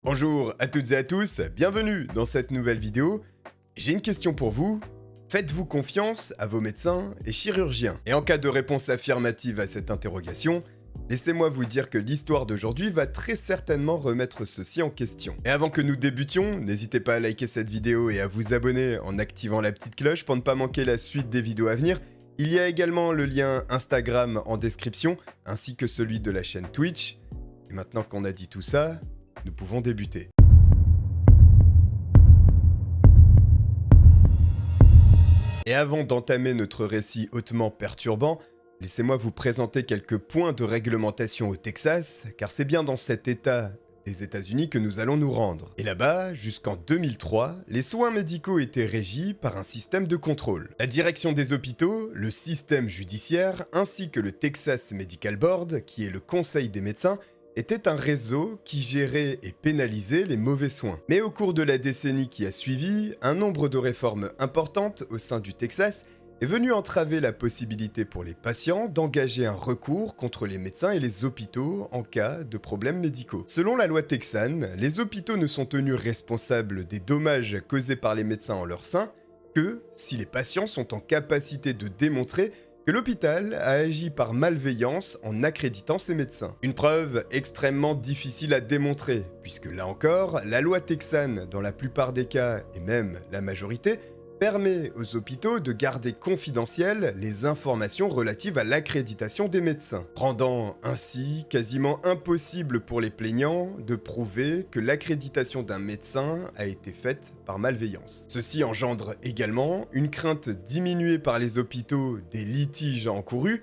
Bonjour à toutes et à tous, bienvenue dans cette nouvelle vidéo. J'ai une question pour vous. Faites-vous confiance à vos médecins et chirurgiens? Et en cas de réponse affirmative à cette interrogation, laissez-moi vous dire que l'histoire d'aujourd'hui va très certainement remettre ceci en question. Et avant que nous débutions, n'hésitez pas à liker cette vidéo et à vous abonner en activant la petite cloche pour ne pas manquer la suite des vidéos à venir. Il y a également le lien Instagram en description, ainsi que celui de la chaîne Twitch. Et maintenant qu'on a dit tout ça, nous pouvons débuter. Et avant d'entamer notre récit hautement perturbant, laissez-moi vous présenter quelques points de réglementation au Texas, car c'est bien dans cet état des États-Unis que nous allons nous rendre. Et là-bas, jusqu'en 2003, les soins médicaux étaient régis par un système de contrôle. La direction des hôpitaux, le système judiciaire, ainsi que le Texas Medical Board, qui est le conseil des médecins, était un réseau qui gérait et pénalisait les mauvais soins. Mais au cours de la décennie qui a suivi, un nombre de réformes importantes au sein du Texas est venu entraver la possibilité pour les patients d'engager un recours contre les médecins et les hôpitaux en cas de problèmes médicaux. Selon la loi texane, les hôpitaux ne sont tenus responsables des dommages causés par les médecins en leur sein que si les patients sont en capacité de démontrer que l'hôpital a agi par malveillance en accréditant ses médecins. Une preuve extrêmement difficile à démontrer, puisque là encore, la loi texane, dans la plupart des cas, et même la majorité, permet aux hôpitaux de garder confidentielles les informations relatives à l'accréditation des médecins, rendant ainsi quasiment impossible pour les plaignants de prouver que l'accréditation d'un médecin a été faite par malveillance. Ceci engendre également une crainte diminuée par les hôpitaux des litiges encourus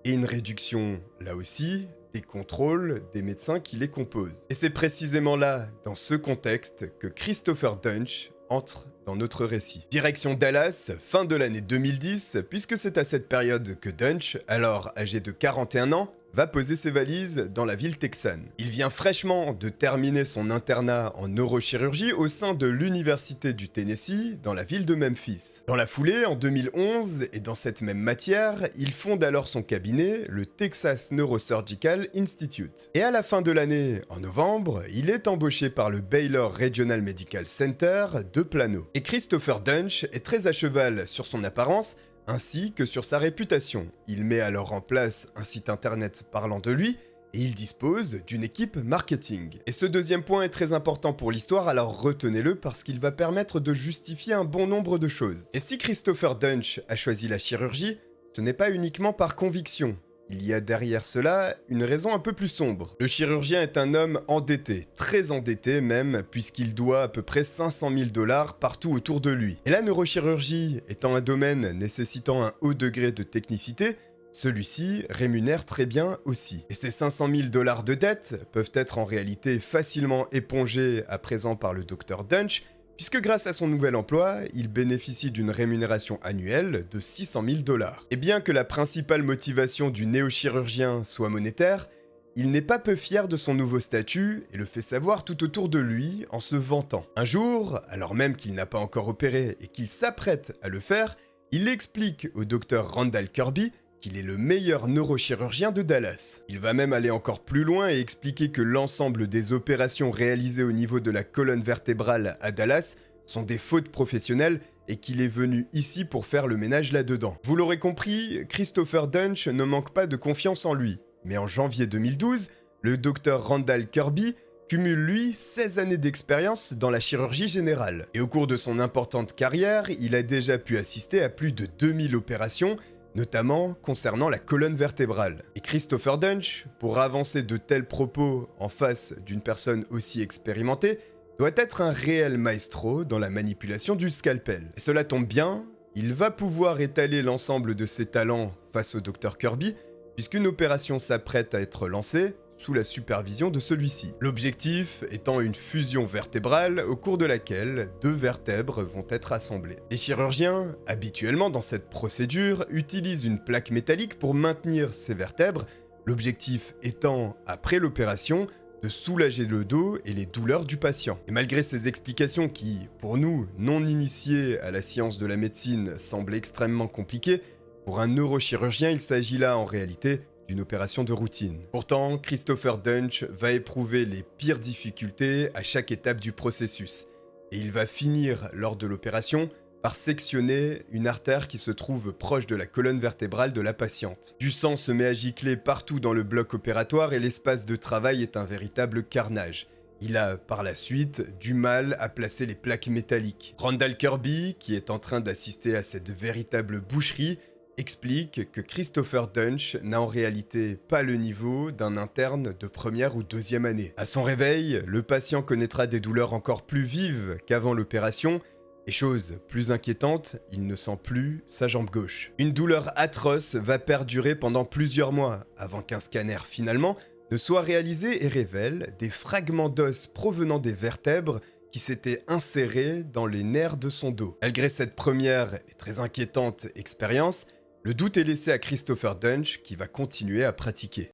et une réduction, là aussi, des contrôles des médecins qui les composent. Et c'est précisément là, dans ce contexte, que Christopher Duntsch entre dans notre récit. Direction Dallas, fin de l'année 2010, puisque c'est à cette période que Duntsch, alors âgé de 41 ans, va poser ses valises dans la ville texane. Il vient fraîchement de terminer son internat en neurochirurgie au sein de l'Université du Tennessee, dans la ville de Memphis. Dans la foulée, en 2011, et dans cette même matière, il fonde alors son cabinet, le Texas Neurosurgical Institute. Et à la fin de l'année, en novembre, il est embauché par le Baylor Regional Medical Center de Plano. Et Christopher Duntsch est très à cheval sur son apparence, ainsi que sur sa réputation. Il met alors en place un site internet parlant de lui, et il dispose d'une équipe marketing. Et ce deuxième point est très important pour l'histoire, alors retenez-le parce qu'il va permettre de justifier un bon nombre de choses. Et si Christopher Duntsch a choisi la chirurgie, ce n'est pas uniquement par conviction. Il y a derrière cela une raison un peu plus sombre. Le chirurgien est un homme endetté, très endetté même, puisqu'il doit à peu près 500 000 $ partout autour de lui. Et la neurochirurgie étant un domaine nécessitant un haut degré de technicité, celui-ci rémunère très bien aussi. Et ces 500 000 $ de dette peuvent être en réalité facilement épongés à présent par le Dr Duntsch, puisque grâce à son nouvel emploi, il bénéficie d'une rémunération annuelle de 600 000 $. Et bien que la principale motivation du néochirurgien soit monétaire, il n'est pas peu fier de son nouveau statut et le fait savoir tout autour de lui en se vantant. Un jour, alors même qu'il n'a pas encore opéré et qu'il s'apprête à le faire, il explique au docteur Randall Kirby qu'il est le meilleur neurochirurgien de Dallas. Il va même aller encore plus loin et expliquer que l'ensemble des opérations réalisées au niveau de la colonne vertébrale à Dallas sont des fautes professionnelles et qu'il est venu ici pour faire le ménage là-dedans. Vous l'aurez compris, Christopher Duntsch ne manque pas de confiance en lui. Mais en janvier 2012, le docteur Randall Kirby cumule lui 16 années d'expérience dans la chirurgie générale. Et au cours de son importante carrière, il a déjà pu assister à plus de 2000 opérations, notamment concernant la colonne vertébrale. Et Christopher Duntsch, pour avancer de tels propos en face d'une personne aussi expérimentée, doit être un réel maestro dans la manipulation du scalpel. Et cela tombe bien, il va pouvoir étaler l'ensemble de ses talents face au Dr Kirby, puisqu'une opération s'apprête à être lancée sous la supervision de celui-ci. L'objectif étant une fusion vertébrale au cours de laquelle 2 vertèbres vont être assemblées. Les chirurgiens, habituellement dans cette procédure, utilisent une plaque métallique pour maintenir ces vertèbres, l'objectif étant, après l'opération, de soulager le dos et les douleurs du patient. Et malgré ces explications qui, pour nous, non initiés à la science de la médecine, semblent extrêmement compliquées, pour un neurochirurgien, il s'agit là en réalité d'une opération de routine. Pourtant, Christopher Dunch va éprouver les pires difficultés à chaque étape du processus, et il va finir, lors de l'opération, par sectionner une artère qui se trouve proche de la colonne vertébrale de la patiente. Du sang se met à gicler partout dans le bloc opératoire et l'espace de travail est un véritable carnage. Il a, par la suite, du mal à placer les plaques métalliques. Randall Kirby, qui est en train d'assister à cette véritable boucherie, explique que Christopher Dunch n'a en réalité pas le niveau d'un interne de première ou deuxième année. À son réveil, le patient connaîtra des douleurs encore plus vives qu'avant l'opération, et chose plus inquiétante, il ne sent plus sa jambe gauche. Une douleur atroce va perdurer pendant plusieurs mois, avant qu'un scanner finalement ne soit réalisé et révèle des fragments d'os provenant des vertèbres qui s'étaient insérés dans les nerfs de son dos. Malgré cette première et très inquiétante expérience, le doute est laissé à Christopher Dunch qui va continuer à pratiquer.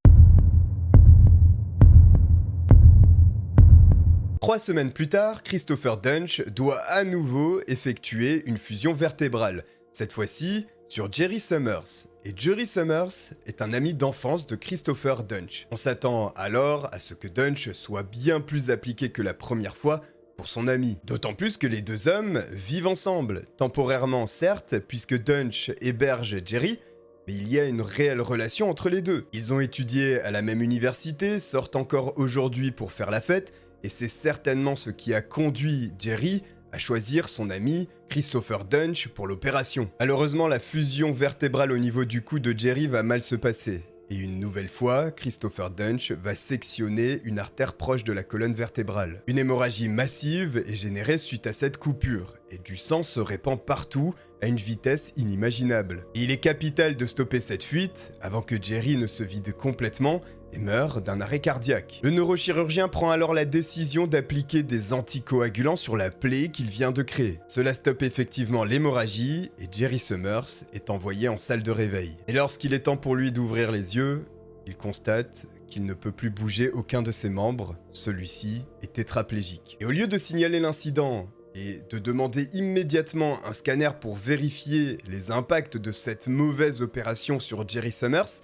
3 semaines plus tard, Christopher Dunch doit à nouveau effectuer une fusion vertébrale, cette fois-ci sur Jerry Summers. Et Jerry Summers est un ami d'enfance de Christopher Dunch. On s'attend alors à ce que Dunch soit bien plus appliqué que la première fois pour son ami. D'autant plus que les deux hommes vivent ensemble, temporairement certes, puisque Dunch héberge Jerry, mais il y a une réelle relation entre les deux. Ils ont étudié à la même université, sortent encore aujourd'hui pour faire la fête, et c'est certainement ce qui a conduit Jerry à choisir son ami Christopher Dunch pour l'opération. Malheureusement, la fusion vertébrale au niveau du cou de Jerry va mal se passer. Et une nouvelle fois, Christopher Dunch va sectionner une artère proche de la colonne vertébrale. Une hémorragie massive est générée suite à cette coupure, et du sang se répand partout à une vitesse inimaginable. Et il est capital de stopper cette fuite avant que Jerry ne se vide complètement et meurt d'un arrêt cardiaque. Le neurochirurgien prend alors la décision d'appliquer des anticoagulants sur la plaie qu'il vient de créer. Cela stoppe effectivement l'hémorragie et Jerry Summers est envoyé en salle de réveil. Et lorsqu'il est temps pour lui d'ouvrir les yeux, il constate qu'il ne peut plus bouger aucun de ses membres, celui-ci est tétraplégique. Et au lieu de signaler l'incident et de demander immédiatement un scanner pour vérifier les impacts de cette mauvaise opération sur Jerry Summers,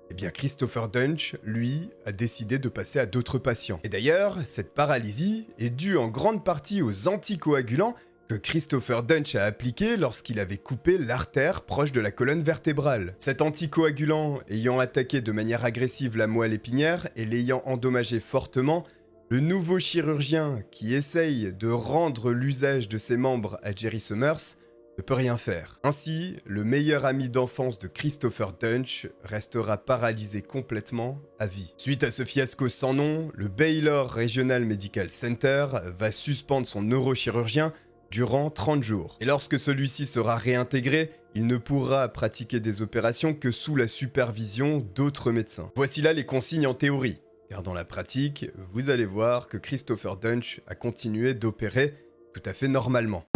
eh bien Christopher Dunch, lui, a décidé de passer à d'autres patients. Et d'ailleurs, cette paralysie est due en grande partie aux anticoagulants que Christopher Dunch a appliqués lorsqu'il avait coupé l'artère proche de la colonne vertébrale. Cet anticoagulant ayant attaqué de manière agressive la moelle épinière et l'ayant endommagé fortement, le nouveau chirurgien qui essaye de rendre l'usage de ses membres à Jerry Summers ne peut rien faire. Ainsi, le meilleur ami d'enfance de Christopher Dunch restera paralysé complètement à vie. Suite à ce fiasco sans nom, le Baylor Regional Medical Center va suspendre son neurochirurgien durant 30 jours. Et lorsque celui-ci sera réintégré, il ne pourra pratiquer des opérations que sous la supervision d'autres médecins. Voici là les consignes en théorie, car dans la pratique, vous allez voir que Christopher Dunch a continué d'opérer tout à fait normalement.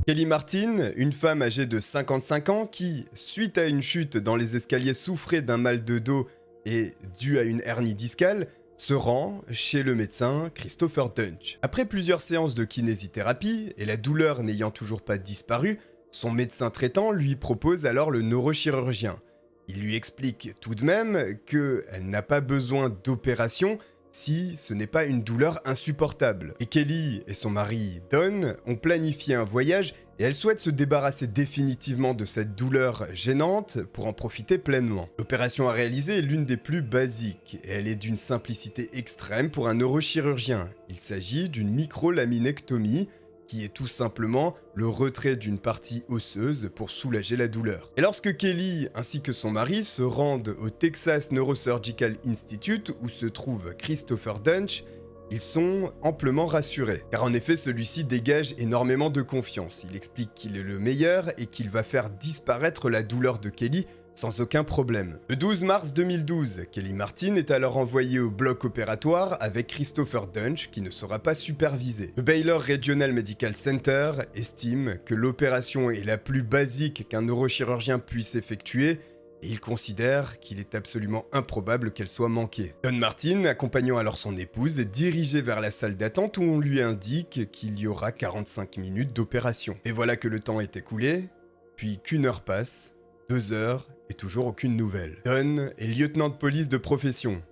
Kelly Martin, une femme âgée de 55 ans qui, suite à une chute dans les escaliers, souffrait d'un mal de dos et dû à une hernie discale, se rend chez le médecin Christopher Dunch. Après plusieurs séances de kinésithérapie et la douleur n'ayant toujours pas disparu, son médecin traitant lui propose alors le neurochirurgien. Il lui explique tout de même qu'elle n'a pas besoin d'opération si ce n'est pas une douleur insupportable. Et Kelly et son mari Don ont planifié un voyage et elle souhaite se débarrasser définitivement de cette douleur gênante pour en profiter pleinement. L'opération à réaliser est l'une des plus basiques et elle est d'une simplicité extrême pour un neurochirurgien. Il s'agit d'une microlaminectomie qui est tout simplement le retrait d'une partie osseuse pour soulager la douleur. Et lorsque Kelly ainsi que son mari se rendent au Texas Neurosurgical Institute où se trouve Christopher Dunch, ils sont amplement rassurés, car en effet celui-ci dégage énormément de confiance. Il explique qu'il est le meilleur et qu'il va faire disparaître la douleur de Kelly sans aucun problème. Le 12 mars 2012, Kelly Martin est alors envoyée au bloc opératoire avec Christopher Dunch qui ne sera pas supervisé. Le Baylor Regional Medical Center estime que l'opération est la plus basique qu'un neurochirurgien puisse effectuer et il considère qu'il est absolument improbable qu'elle soit manquée. Don Martin, accompagnant alors son épouse, est dirigé vers la salle d'attente où on lui indique qu'il y aura 45 minutes d'opération. Et voilà que le temps est écoulé, puis qu'1 heure passe, 2 heures et toujours aucune nouvelle. Don est lieutenant de police de profession,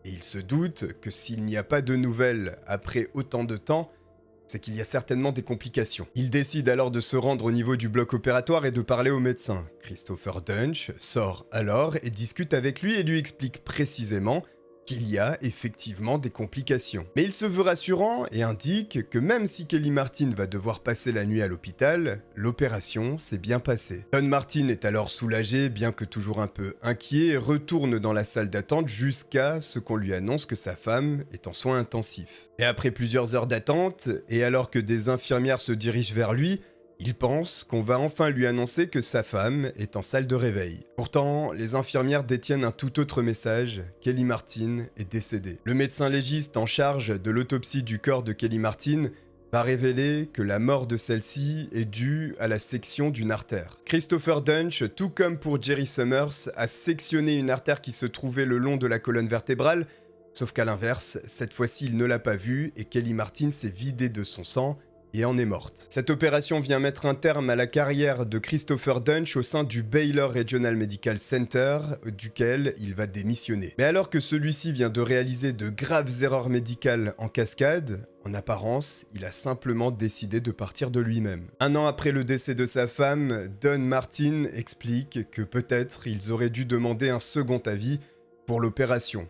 et il se doute que s'il n'y a pas de nouvelles après autant de temps, c'est qu'il y a certainement des complications. Il décide alors de se rendre au niveau du bloc opératoire et de parler au médecin. Christopher Dunch sort alors et discute avec lui et lui explique précisément qu'il y a effectivement des complications. Mais il se veut rassurant et indique que même si Kelly Martin va devoir passer la nuit à l'hôpital, l'opération s'est bien passée. Don Martin est alors soulagé, bien que toujours un peu inquiet, et retourne dans la salle d'attente jusqu'à ce qu'on lui annonce que sa femme est en soins intensifs. Et après plusieurs heures d'attente, et alors que des infirmières se dirigent vers lui, il pense qu'on va enfin lui annoncer que sa femme est en salle de réveil. Pourtant, les infirmières détiennent un tout autre message, Kelly Martin est décédée. Le médecin légiste en charge de l'autopsie du corps de Kelly Martin va révéler que la mort de celle-ci est due à la section d'une artère. Christopher Dunch, tout comme pour Jerry Summers, a sectionné une artère qui se trouvait le long de la colonne vertébrale, sauf qu'à l'inverse, cette fois-ci il ne l'a pas vue et Kelly Martin s'est vidée de son sang et en est morte. Cette opération vient mettre un terme à la carrière de Christopher Dunch au sein du Baylor Regional Medical Center, duquel il va démissionner. Mais alors que celui-ci vient de réaliser de graves erreurs médicales en cascade, en apparence, il a simplement décidé de partir de lui-même. 1 an après le décès de sa femme, Don Martin explique que peut-être ils auraient dû demander un second avis pour l'opération.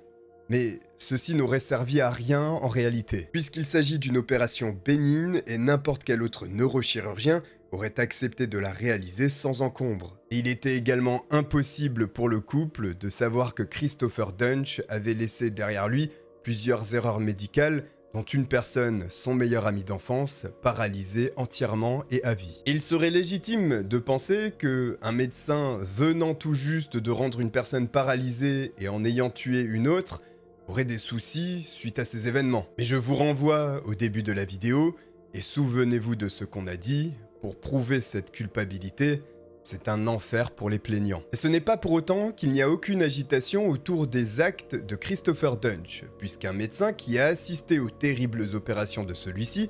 Mais ceci n'aurait servi à rien en réalité, puisqu'il s'agit d'une opération bénigne et n'importe quel autre neurochirurgien aurait accepté de la réaliser sans encombre. Et il était également impossible pour le couple de savoir que Christopher Dunch avait laissé derrière lui plusieurs erreurs médicales, dont une personne, son meilleur ami d'enfance, paralysée entièrement et à vie. Il serait légitime de penser que un médecin venant tout juste de rendre une personne paralysée et en ayant tué une autre aurait des soucis suite à ces événements. Mais je vous renvoie au début de la vidéo, et souvenez-vous de ce qu'on a dit, pour prouver cette culpabilité, c'est un enfer pour les plaignants. Et ce n'est pas pour autant qu'il n'y a aucune agitation autour des actes de Christopher Dunch, puisqu'un médecin qui a assisté aux terribles opérations de celui-ci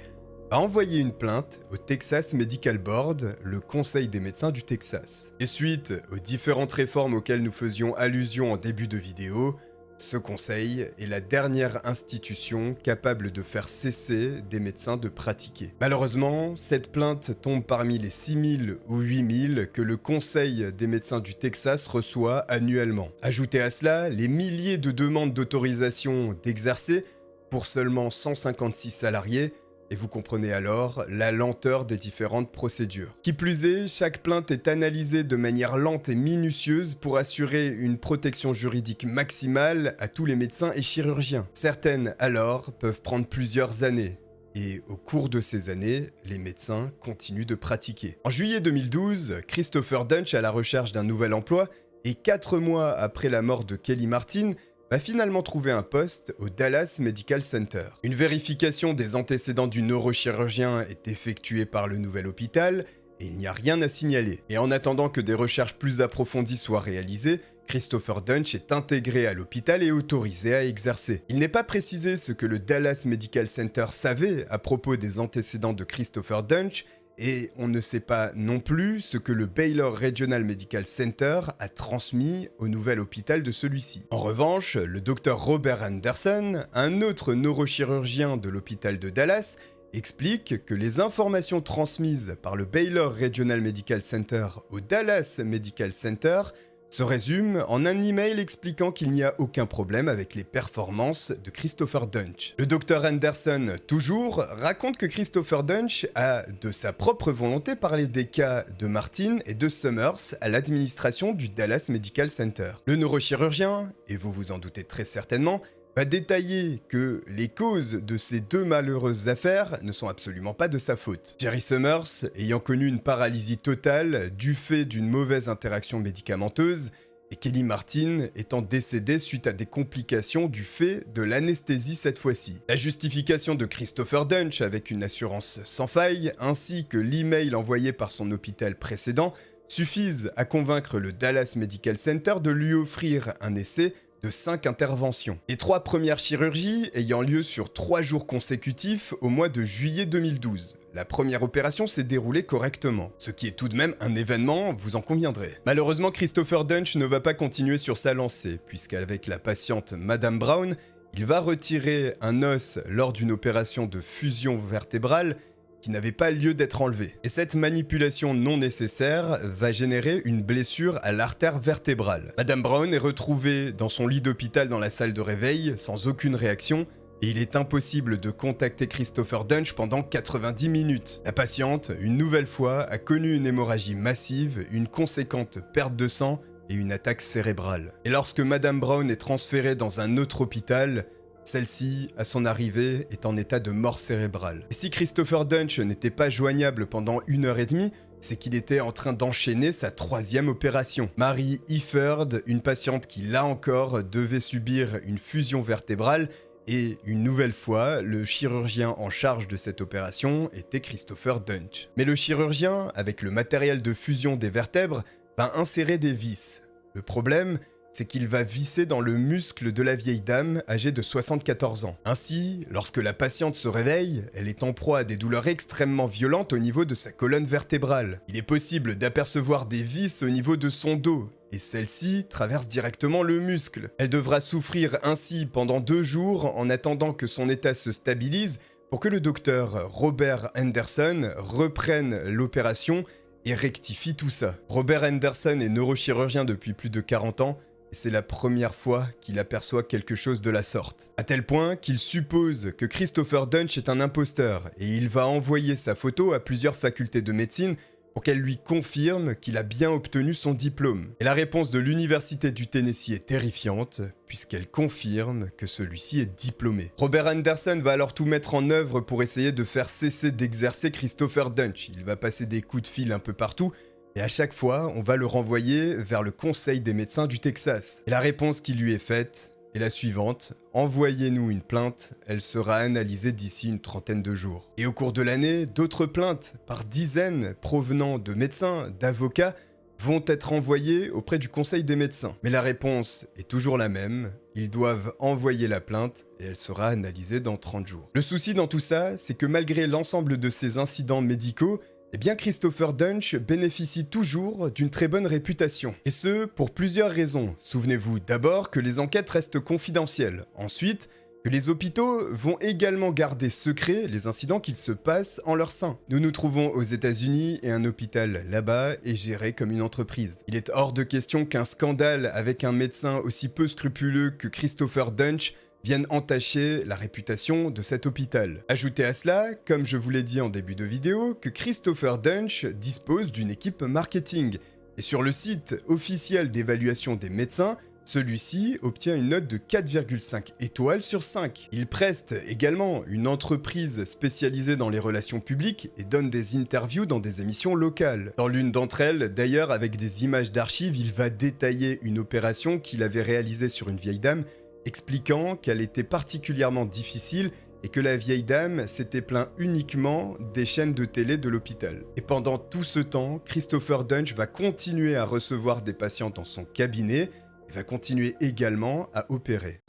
a envoyé une plainte au Texas Medical Board, le conseil des médecins du Texas. Et suite aux différentes réformes auxquelles nous faisions allusion en début de vidéo, ce conseil est la dernière institution capable de faire cesser des médecins de pratiquer. Malheureusement, cette plainte tombe parmi les 6000 ou 8000 que le conseil des médecins du Texas reçoit annuellement. Ajoutez à cela les milliers de demandes d'autorisation d'exercer pour seulement 156 salariés, et vous comprenez alors la lenteur des différentes procédures. Qui plus est, chaque plainte est analysée de manière lente et minutieuse pour assurer une protection juridique maximale à tous les médecins et chirurgiens. Certaines, alors, peuvent prendre plusieurs années. Et au cours de ces années, les médecins continuent de pratiquer. En juillet 2012, Christopher Dunch est à la recherche d'un nouvel emploi et 4 mois après la mort de Kelly Martin, va finalement trouver un poste au Dallas Medical Center. Une vérification des antécédents du neurochirurgien est effectuée par le nouvel hôpital et il n'y a rien à signaler. Et en attendant que des recherches plus approfondies soient réalisées, Christopher Dunch est intégré à l'hôpital et autorisé à exercer. Il n'est pas précisé ce que le Dallas Medical Center savait à propos des antécédents de Christopher Dunch, et on ne sait pas non plus ce que le Baylor Regional Medical Center a transmis au nouvel hôpital de celui-ci. En revanche, le docteur Robert Anderson, un autre neurochirurgien de l'hôpital de Dallas, explique que les informations transmises par le Baylor Regional Medical Center au Dallas Medical Center se résume en un email expliquant qu'il n'y a aucun problème avec les performances de Christopher Dunch. Le docteur Anderson, toujours, raconte que Christopher Dunch a, de sa propre volonté, parlé des cas de Martin et de Summers à l'administration du Dallas Medical Center. Le neurochirurgien, et vous vous en doutez très certainement, va détailler que les causes de ces deux malheureuses affaires ne sont absolument pas de sa faute. Jerry Summers, ayant connu une paralysie totale du fait d'une mauvaise interaction médicamenteuse, et Kelly Martin étant décédée suite à des complications du fait de l'anesthésie cette fois-ci. La justification de Christopher Dunch avec une assurance sans faille, ainsi que l'email envoyé par son hôpital précédent, suffisent à convaincre le Dallas Medical Center de lui offrir un essai de 5 interventions. Les 3 premières chirurgies ayant lieu sur 3 jours consécutifs au mois de juillet 2012. la première opération s'est déroulée correctement. Ce qui est tout de même un événement, vous en conviendrez. Malheureusement, Christopher Dunch ne va pas continuer sur sa lancée, puisqu'avec la patiente Madame Brown, il va retirer un os lors d'une opération de fusion vertébrale qui n'avait pas lieu d'être enlevé. Et cette manipulation non nécessaire va générer une blessure à l'artère vertébrale. Madame Brown est retrouvée dans son lit d'hôpital dans la salle de réveil, sans aucune réaction, et il est impossible de contacter Christopher Dunch pendant 90 minutes. La patiente, une nouvelle fois, a connu une hémorragie massive, une conséquente perte de sang et une attaque cérébrale. Et lorsque Madame Brown est transférée dans un autre hôpital, celle-ci, à son arrivée, est en état de mort cérébrale. Et si Christopher Dunch n'était pas joignable pendant 1h30, c'est qu'il était en train d'enchaîner sa 3e opération. Mary Ifford, une patiente qui, là encore, devait subir une fusion vertébrale, et une nouvelle fois, le chirurgien en charge de cette opération était Christopher Dunch. Mais le chirurgien, avec le matériel de fusion des vertèbres, va insérer des vis. Le problème, c'est qu'il va visser dans le muscle de la vieille dame âgée de 74 ans. Ainsi, lorsque la patiente se réveille, elle est en proie à des douleurs extrêmement violentes au niveau de sa colonne vertébrale. Il est possible d'apercevoir des vis au niveau de son dos, et celle-ci traverse directement le muscle. Elle devra souffrir ainsi pendant 2 jours en attendant que son état se stabilise pour que le docteur Robert Anderson reprenne l'opération et rectifie tout ça. Robert Anderson est neurochirurgien depuis plus de 40 ans, et c'est la première fois qu'il aperçoit quelque chose de la sorte. À tel point qu'il suppose que Christopher Dunch est un imposteur, et il va envoyer sa photo à plusieurs facultés de médecine pour qu'elle lui confirme qu'il a bien obtenu son diplôme. Et la réponse de l'Université du Tennessee est terrifiante, puisqu'elle confirme que celui-ci est diplômé. Robert Anderson va alors tout mettre en œuvre pour essayer de faire cesser d'exercer Christopher Dunch. Il va passer des coups de fil un peu partout, et à chaque fois, on va le renvoyer vers le Conseil des médecins du Texas. Et la réponse qui lui est faite est la suivante: envoyez-nous une plainte, elle sera analysée d'ici une 30aine de jours. Et au cours de l'année, d'autres plaintes, par dizaines, provenant de médecins, d'avocats, vont être envoyées auprès du Conseil des médecins. Mais la réponse est toujours la même, ils doivent envoyer la plainte et elle sera analysée dans 30 jours. Le souci dans tout ça, c'est que malgré l'ensemble de ces incidents médicaux, eh bien Christopher Dunch bénéficie toujours d'une très bonne réputation. Et ce, pour plusieurs raisons. Souvenez-vous d'abord que les enquêtes restent confidentielles. Ensuite, que les hôpitaux vont également garder secret les incidents qu'il se passe en leur sein. Nous nous trouvons aux États-Unis et un hôpital là-bas est géré comme une entreprise. Il est hors de question qu'un scandale avec un médecin aussi peu scrupuleux que Christopher Dunch viennent entacher la réputation de cet hôpital. Ajoutez à cela, comme je vous l'ai dit en début de vidéo, que Christopher Dunch dispose d'une équipe marketing. Et sur le site officiel d'évaluation des médecins, celui-ci obtient une note de 4,5 étoiles sur 5. Il preste également une entreprise spécialisée dans les relations publiques et donne des interviews dans des émissions locales. Dans l'une d'entre elles, d'ailleurs avec des images d'archives, il va détailler une opération qu'il avait réalisée sur une vieille dame, expliquant qu'elle était particulièrement difficile et que la vieille dame s'était plaint uniquement des chaînes de télé de l'hôpital. Et pendant tout ce temps, Christopher Dunch va continuer à recevoir des patients dans son cabinet et va continuer également à opérer.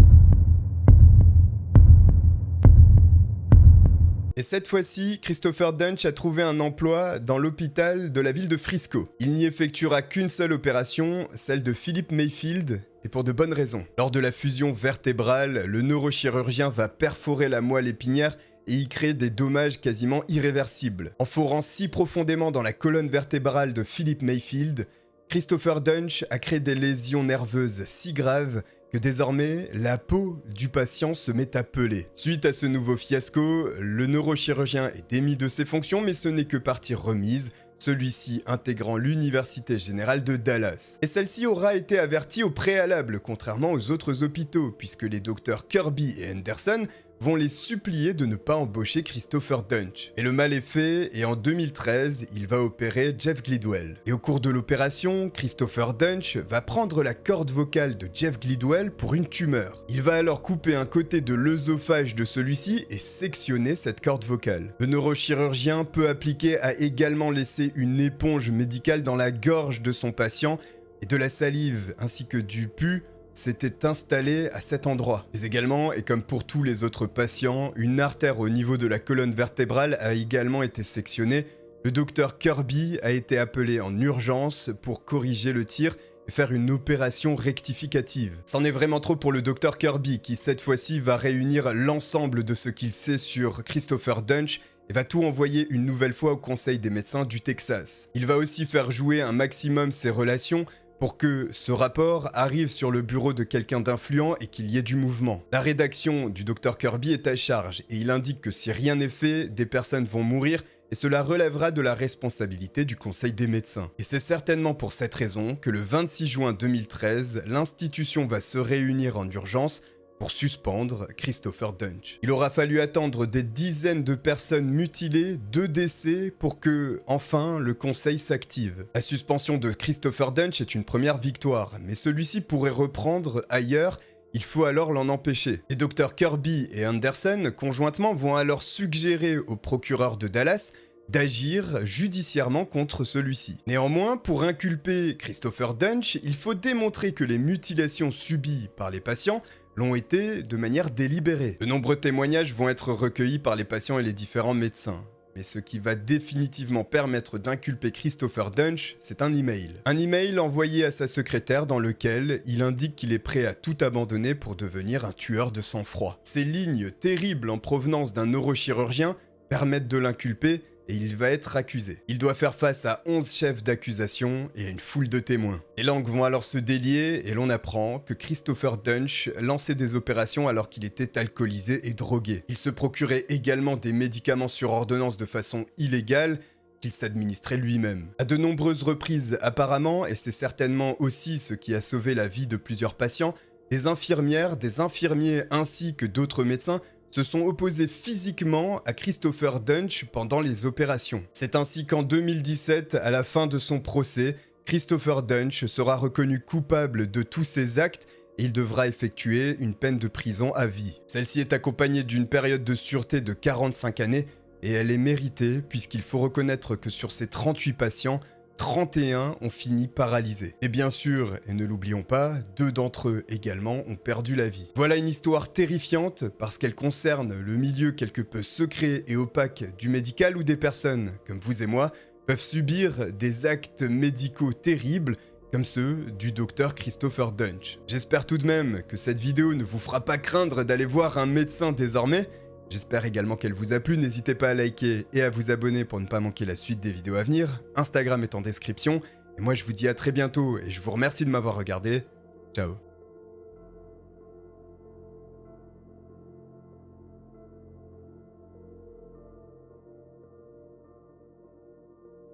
Et cette fois-ci, Christopher Dunch a trouvé un emploi dans l'hôpital de la ville de Frisco. Il n'y effectuera qu'une seule opération, celle de Philip Mayfield, et pour de bonnes raisons. Lors de la fusion vertébrale, le neurochirurgien va perforer la moelle épinière et y créer des dommages quasiment irréversibles. En forant si profondément dans la colonne vertébrale de Philip Mayfield, Christopher Dunch a créé des lésions nerveuses si graves que désormais, la peau du patient se met à peler. Suite à ce nouveau fiasco, le neurochirurgien est démis de ses fonctions, mais ce n'est que partie remise, celui-ci intégrant l'Université générale de Dallas. Et celle-ci aura été avertie au préalable, contrairement aux autres hôpitaux, puisque les docteurs Kirby et Anderson vont les supplier de ne pas embaucher Christopher Dunch. Et le mal est fait, et en 2013, il va opérer Jeff Glidwell. Et au cours de l'opération, Christopher Dunch va prendre la corde vocale de Jeff Glidwell pour une tumeur. Il va alors couper un côté de l'œsophage de celui-ci et sectionner cette corde vocale. Le neurochirurgien peu appliqué a également laissé une éponge médicale dans la gorge de son patient, et de la salive ainsi que du pus s'était installée à cet endroit. Mais également, et comme pour tous les autres patients, une artère au niveau de la colonne vertébrale a également été sectionnée. Le docteur Kirby a été appelé en urgence pour corriger le tir et faire une opération rectificative. C'en est vraiment trop pour le docteur Kirby qui cette fois-ci va réunir l'ensemble de ce qu'il sait sur Christopher Duntsch et va tout envoyer une nouvelle fois au Conseil des médecins du Texas. Il va aussi faire jouer un maximum ses relations pour que ce rapport arrive sur le bureau de quelqu'un d'influent et qu'il y ait du mouvement. La rédaction du Dr Kirby est à charge et il indique que si rien n'est fait, des personnes vont mourir et cela relèvera de la responsabilité du Conseil des médecins. Et c'est certainement pour cette raison que le 26 juin 2013, l'institution va se réunir en urgence pour suspendre Christopher Duntsch. Il aura fallu attendre des dizaines de personnes mutilées, 2 décès, pour que, enfin, le conseil s'active. La suspension de Christopher Duntsch est une première victoire, mais celui-ci pourrait reprendre ailleurs. Il faut alors l'en empêcher. Les docteurs Kirby et Anderson, conjointement, vont alors suggérer au procureur de Dallas d'agir judiciairement contre celui-ci. Néanmoins, pour inculper Christopher Duntsch, il faut démontrer que les mutilations subies par les patients l'ont été de manière délibérée. De nombreux témoignages vont être recueillis par les patients et les différents médecins. Mais ce qui va définitivement permettre d'inculper Christopher Duntsch, c'est un email. Un email envoyé à sa secrétaire dans lequel il indique qu'il est prêt à tout abandonner pour devenir un tueur de sang-froid. Ces lignes terribles en provenance d'un neurochirurgien permettent de l'inculper et il va être accusé. Il doit faire face à 11 chefs d'accusation et à une foule de témoins. Les langues vont alors se délier et l'on apprend que Christopher Duntsch lançait des opérations alors qu'il était alcoolisé et drogué. Il se procurait également des médicaments sur ordonnance de façon illégale qu'il s'administrait lui-même. À de nombreuses reprises apparemment, et c'est certainement aussi ce qui a sauvé la vie de plusieurs patients, des infirmières, des infirmiers ainsi que d'autres médecins se sont opposés physiquement à Christopher Duntsch pendant les opérations. C'est ainsi qu'en 2017, à la fin de son procès, Christopher Duntsch sera reconnu coupable de tous ses actes et il devra effectuer une peine de prison à vie. Celle-ci est accompagnée d'une période de sûreté de 45 années et elle est méritée puisqu'il faut reconnaître que sur ces 38 patients, 31 ont fini paralysés. Et bien sûr, et ne l'oublions pas, 2 d'entre eux également ont perdu la vie. Voilà une histoire terrifiante parce qu'elle concerne le milieu quelque peu secret et opaque du médical où des personnes, comme vous et moi, peuvent subir des actes médicaux terribles comme ceux du docteur Christopher Duntsch. J'espère tout de même que cette vidéo ne vous fera pas craindre d'aller voir un médecin désormais. J'espère également qu'elle vous a plu, n'hésitez pas à liker et à vous abonner pour ne pas manquer la suite des vidéos à venir. Instagram est en description, et moi je vous dis à très bientôt et je vous remercie de m'avoir regardé. Ciao.